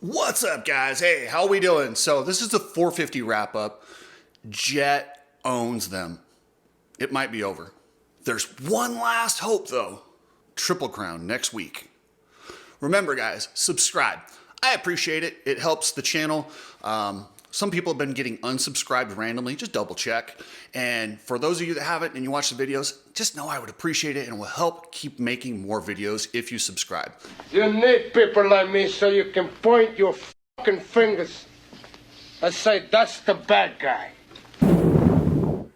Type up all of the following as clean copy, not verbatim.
What's up, guys? Hey, how we doing? So this is the 450 wrap up. Jett owns them. It might be over. There's one last hope though. Triple Crown next week. Remember, guys, subscribe. I appreciate it. It helps the channel. Some people have been getting unsubscribed randomly. Just double check. And for those of you that haven't and you watch the videos, just know I would appreciate it and will help keep making more videos if you subscribe. You need people like me so you can point your fucking fingers and say, that's the bad guy.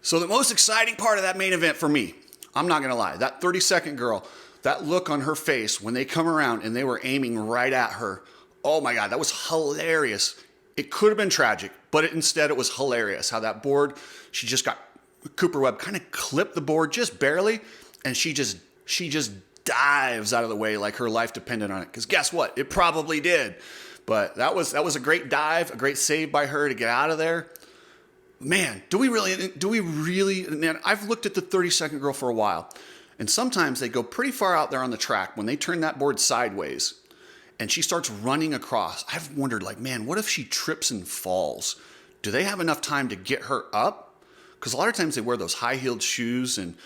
So the most exciting part of that main event for me, I'm not going to lie, that 30-second girl, that look on her face when they come around and they were aiming right at her. Oh my God, that was hilarious. It could have been tragic, but instead it was hilarious how that board, she just got, Cooper Webb kind of clipped the board just barely, and she just dives out of the way like her life depended on it. Because guess what? It probably did. But that was a great dive, a great save by her to get out of there. Man, do we really, man, I've looked at the 30-second girl for a while, and sometimes they go pretty far out there on the track when they turn that board sideways and she starts running across. I've wondered, like, man, what if she trips and falls? Do they have enough time to get her up? Because a lot of times they wear those high-heeled shoes, and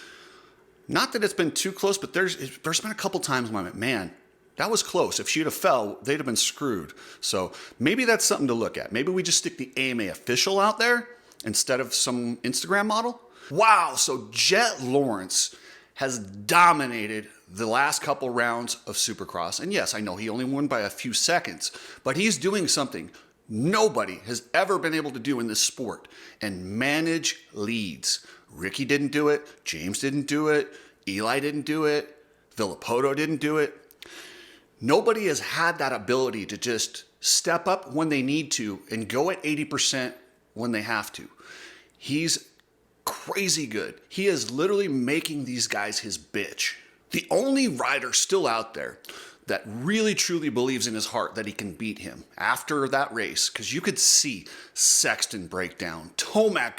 not that it's been too close, but there's been a couple times when I went, man, that was close. If she'd have fell, they'd have been screwed. So maybe that's something to look at. Maybe we just stick the AMA official out there instead of some Instagram model. Wow, so Jett Lawrence has dominated the last couple rounds of Supecross. And yes, I know he only won by a few seconds, but he's doing something nobody has ever been able to do in this sport, and manage leads. Ricky didn't do it. James didn't do it. Eli didn't do it. Villapoto didn't do it. Nobody has had that ability to just step up when they need to and go at 80% when they have to. He's crazy good. He is literally making these guys his bitch. The only rider still out there that really truly believes in his heart that he can beat him after that race, because you could see Sexton break down. Tomac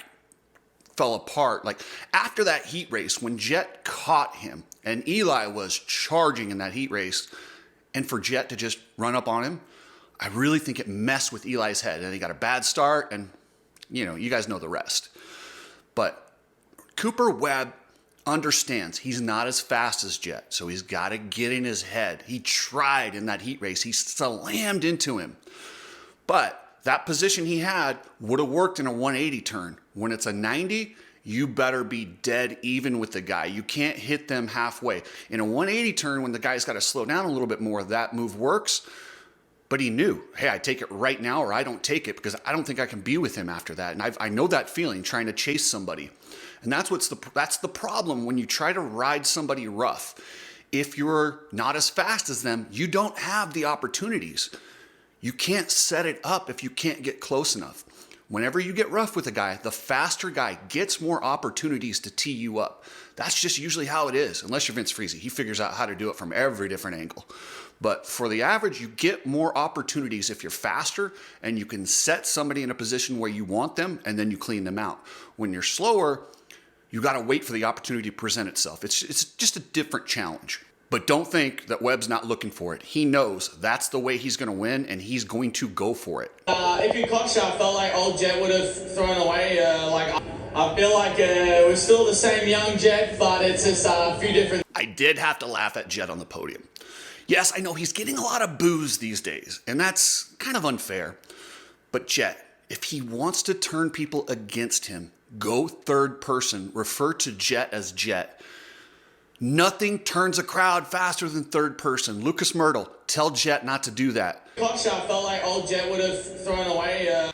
fell apart. Like after that heat race, when Jett caught him and Eli was charging in that heat race, and for Jett to just run up on him, I really think it messed with Eli's head, and he got a bad start, and you know, you guys know the rest. But Cooper Webb understands he's not as fast as Jett, so he's got to get in his head. He tried in that heat race. He slammed into him. But that position he had would have worked in a 180 turn. When it's a 90, you better be dead even with the guy. You can't hit them halfway. In a 180 turn, when the guy's got to slow down a little bit more, that move works. But he knew, hey, I take it right now or I don't take it, because I don't think I can be with him after that. And I know that feeling, trying to chase somebody. And that's the problem when you try to ride somebody rough. If you're not as fast as them, you don't have the opportunities. You can't set it up if you can't get close enough. Whenever you get rough with a guy, the faster guy gets more opportunities to tee you up. That's just usually how it is, unless you're Vince Freezy. He figures out how to do it from every different angle. But for the average, you get more opportunities if you're faster and you can set somebody in a position where you want them and then you clean them out. When you're slower, you got to wait for the opportunity to present itself. It's just a different challenge. But don't think that Webb's not looking for it. He knows that's the way he's going to win, and he's going to go for it. If you clock shot, I felt like old Jett would have thrown away. I feel like we're still the same young Jett, but it's just a few different. I did have to laugh at Jett on the podium. Yes, I know he's getting a lot of boos these days, and that's kind of unfair. But Jett, if he wants to turn people against him, go third person. Refer to Jett as Jett. Nothing turns a crowd faster than third person. Lucas Myrtle, tell Jett not to do that. Clock shot, felt like old Jett would have thrown away.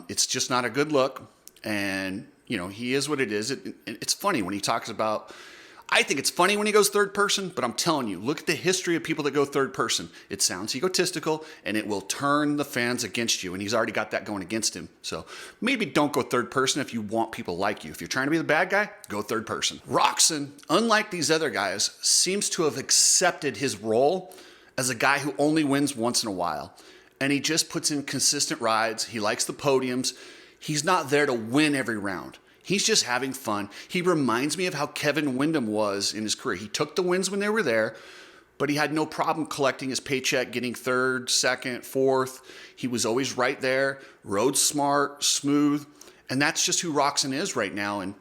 It's just not a good look. And, you know, he is what it is. It's funny when he talks about, I think it's funny when he goes third person, but I'm telling you, look at the history of people that go third person. It sounds egotistical, and it will turn the fans against you, and he's already got that going against him. So maybe don't go third person if you want people like you. If you're trying to be the bad guy, go third person. Roxon, unlike these other guys, seems to have accepted his role as a guy who only wins once in a while, and he just puts in consistent rides. He likes the podiums. He's not there to win every round. He's just having fun. He reminds me of how Kevin Windham was in his career. He took the wins when they were there, but he had no problem collecting his paycheck, getting third, second, fourth. He was always right there, rode smart, smooth, and that's just who Roxon is right now. And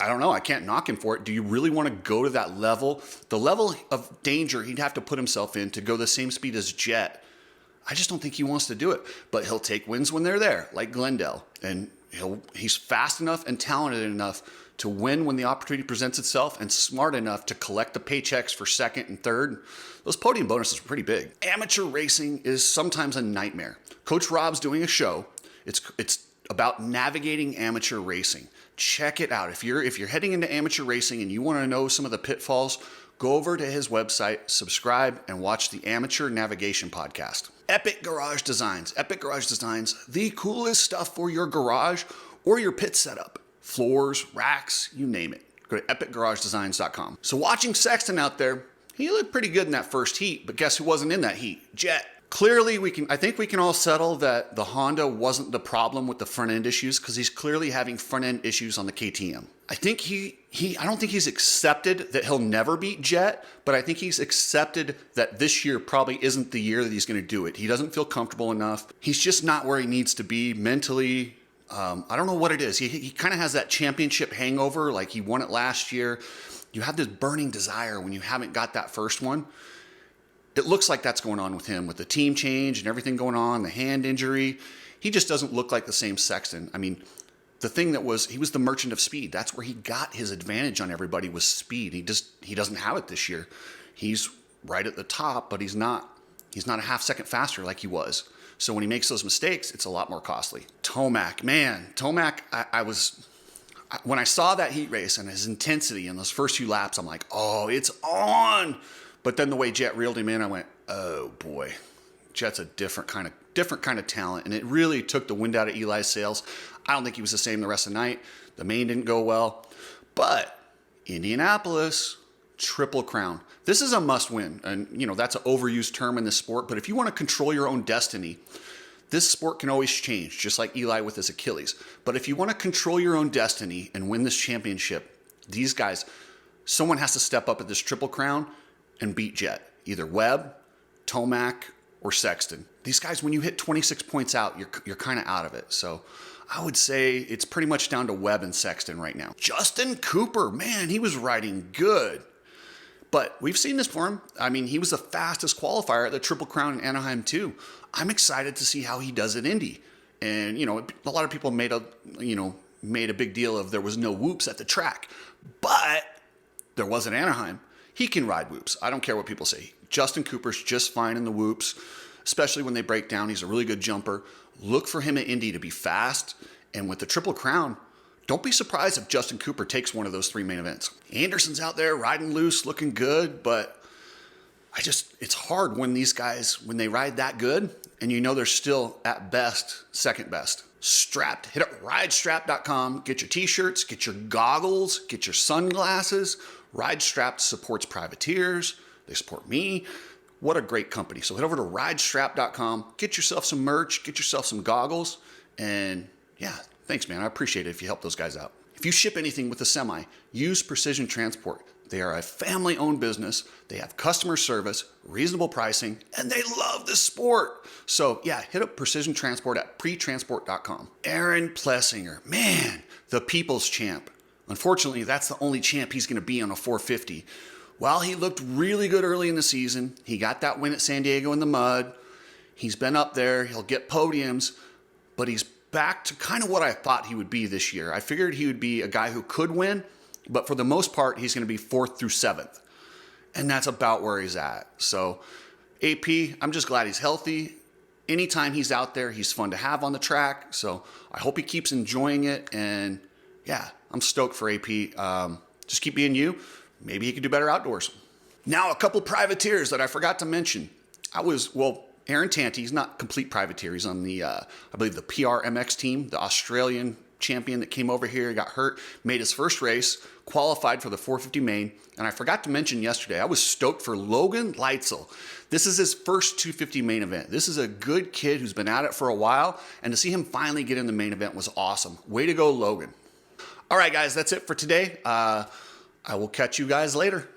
I don't know, I can't knock him for it. Do you really want to go to that level? The level of danger he'd have to put himself in to go the same speed as Jett, I just don't think he wants to do it. But he'll take wins when they're there, like Glendale. And he's fast enough and talented enough to win when the opportunity presents itself, and smart enough to collect the paychecks for second and third. Those podium bonuses are pretty big. Amateur racing is sometimes a nightmare. Coach Rob's doing a show. It's about navigating amateur racing. Check it out. If you're heading into amateur racing and you want to know some of the pitfalls, go over to his website, subscribe, and watch the Amateur Navigation Podcast. Epic Garage Designs. Epic Garage Designs, the coolest stuff for your garage or your pit setup. Floors, racks, you name it. Go to epicgaragedesigns.com. So watching Sexton out there, he looked pretty good in that first heat, but guess who wasn't in that heat? Jett. Clearly, I think we can all settle that the Honda wasn't the problem with the front end issues, because he's clearly having front end issues on the KTM. I think I don't think he's accepted that he'll never beat Jett, but I think he's accepted that this year probably isn't the year that he's going to do it. He doesn't feel comfortable enough. He's just not where he needs to be mentally. I don't know what it is. He kind of has that championship hangover, like he won it last year. You have this burning desire when you haven't got that first one. It looks like that's going on with him, with the team change and everything going on, the hand injury. He just doesn't look like the same Sexton. I mean, the thing that was, he was the merchant of speed. That's where he got his advantage on everybody, was speed. He doesn't have it this year. He's right at the top, but he's not a half second faster like he was. So when he makes those mistakes, it's a lot more costly. Tomac, man, when I saw that heat race and his intensity in those first few laps, I'm like, oh, it's on. But then the way Jett reeled him in, I went, oh boy, Jett's a different kind of talent. And it really took the wind out of Eli's sails. I don't think he was the same the rest of the night. The main didn't go well. But Indianapolis, Triple Crown. This is a must win. And, that's an overused term in this sport. But if you want to control your own destiny, this sport can always change, just like Eli with his Achilles. But if you want to control your own destiny and win this championship, these guys, someone has to step up at this Triple Crown and beat Jett. Either Webb, Tomac, or Sexton. These guys, when you hit 26 points out, you're kind of out of it. So I would say it's pretty much down to Webb and Sexton right now. Justin Cooper, man, he was riding good. But we've seen this for him. I mean, he was the fastest qualifier at the Triple Crown in Anaheim too. I'm excited to see how he does at Indy. And, a lot of people made a big deal of there was no whoops at the track. But there was at Anaheim. He can ride whoops. I don't care what people say. Justin Cooper's just fine in the whoops, especially when they break down. He's a really good jumper. Look for him at Indy to be fast. And with the Triple Crown, don't be surprised if Justin Cooper takes one of those 3 main events. Anderson's out there riding loose, looking good, but it's hard when these guys, when they ride that good, and they're still at best, second best. Strapped. Hit up ridestrapped.com. Get your t-shirts, get your goggles, get your sunglasses. RideStrapped supports privateers. They support me. What a great company. So head over to ridestrapped.com. Get yourself some merch. Get yourself some goggles. And yeah, thanks, man. I appreciate it if you help those guys out. If you ship anything with a semi, use Precision Transport. They are a family-owned business. They have customer service, reasonable pricing, and they love the sport. So yeah, hit up Precision Transport at pretransport.com. Aaron Plessinger, man, the people's champ. Unfortunately, that's the only champ he's going to be on a 450. While he looked really good early in the season, he got that win at San Diego in the mud. He's been up there. He'll get podiums, but he's back to kind of what I thought he would be this year. I figured he would be a guy who could win, but for the most part, he's going to be 4th through 7th. And that's about where he's at. So AP, I'm just glad he's healthy. Anytime he's out there, he's fun to have on the track. So I hope he keeps enjoying it. And yeah, I'm stoked for AP. Just keep being you. Maybe he could do better outdoors. Now, a couple privateers that I forgot to mention. Aaron Tanti, he's not complete privateer. He's on the, I believe, the PRMX team, the Australian champion that came over here, got hurt, made his first race, qualified for the 450 main. And I forgot to mention yesterday, I was stoked for Logan Leitzel. This is his first 250 main event. This is a good kid who's been at it for a while. And to see him finally get in the main event was awesome. Way to go, Logan. All right, guys, that's it for today. I will catch you guys later.